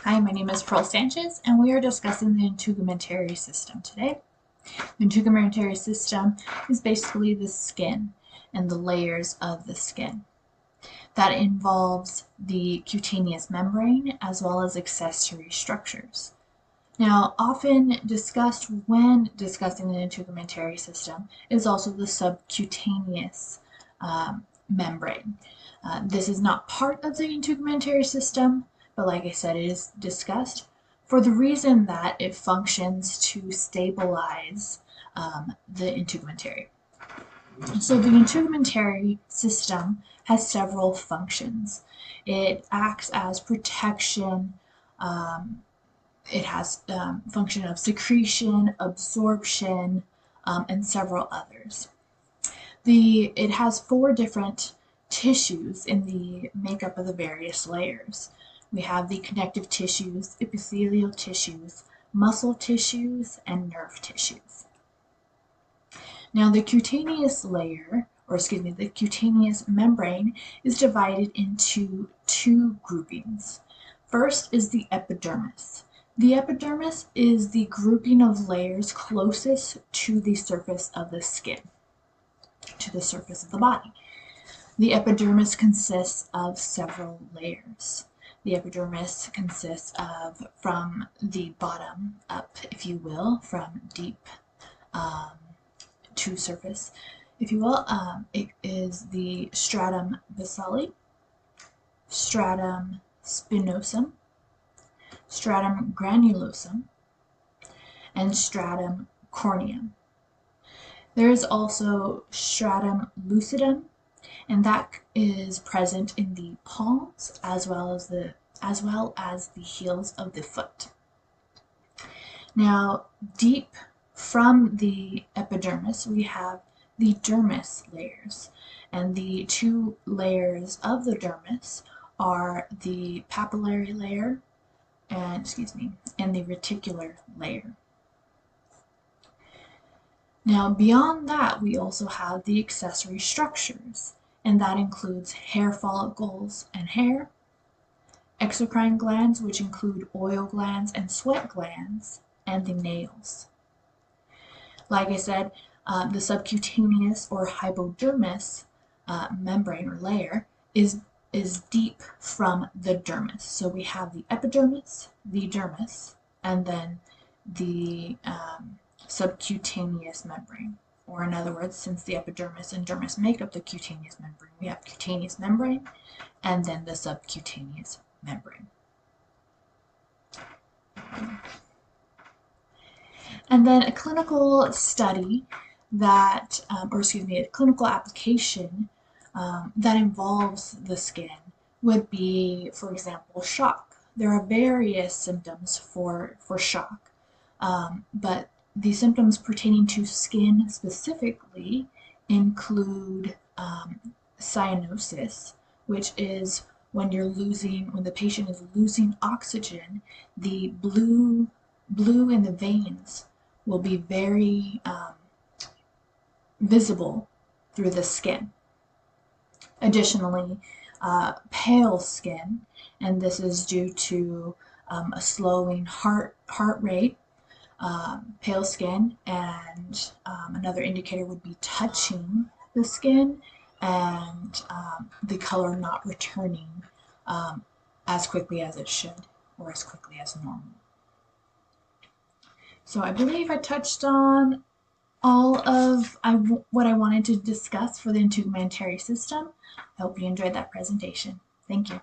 Hi, my name is Pearl Sanchez, and we are discussing the integumentary system today. The integumentary system is basically the skin and the layers of the skin. That involves the cutaneous membrane as well as accessory structures. Now, often discussed when discussing the integumentary system is also the subcutaneous membrane. This is not part of the integumentary system, but like I said, it is discussed for the reason that it functions to stabilize the integumentary. So the integumentary system has several functions. It acts as protection. It has function of secretion, absorption, and several others. It has 4 different tissues in the makeup of the various layers. We have the connective tissues, epithelial tissues, muscle tissues, and nerve tissues. Now the cutaneous layer, the cutaneous membrane is divided into 2 groupings. First is the epidermis. The epidermis is the grouping of layers closest to the surface of the skin, to the surface of the body. The epidermis consists of several layers. The epidermis consists of, from the bottom up, if you will, from deep to surface, if you will. It is the stratum basale, stratum spinosum, stratum granulosum, and stratum corneum. There is also stratum lucidum, and that is present in the palms as well as the heels of the foot. Now, deep from the epidermis, we have the dermis layers, and the 2 layers of the dermis are the papillary layer and the reticular layer. Now, beyond that, we also have the accessory structures, and that includes hair follicles and hair, exocrine glands, which include oil glands and sweat glands, and the nails. Like I said, the subcutaneous or hypodermis membrane or layer is deep from the dermis. So we have the epidermis, the dermis, and then the subcutaneous membrane. Or in other words, since the epidermis and dermis make up the cutaneous membrane, we have cutaneous membrane and then the subcutaneous membrane. And then a clinical study that, a clinical application that involves the skin would be, for example, shock. There are various symptoms for shock, but the symptoms pertaining to skin specifically include cyanosis, which is when the patient is losing oxygen, the blue in the veins will be very visible through the skin. Additionally, pale skin, and this is due to a slowing heart rate, pale skin, and another indicator would be touching the skin and the color not returning as quickly as it should or as quickly as normal. So I believe I touched on all of what I wanted to discuss for the integumentary system. I hope you enjoyed that presentation. Thank you.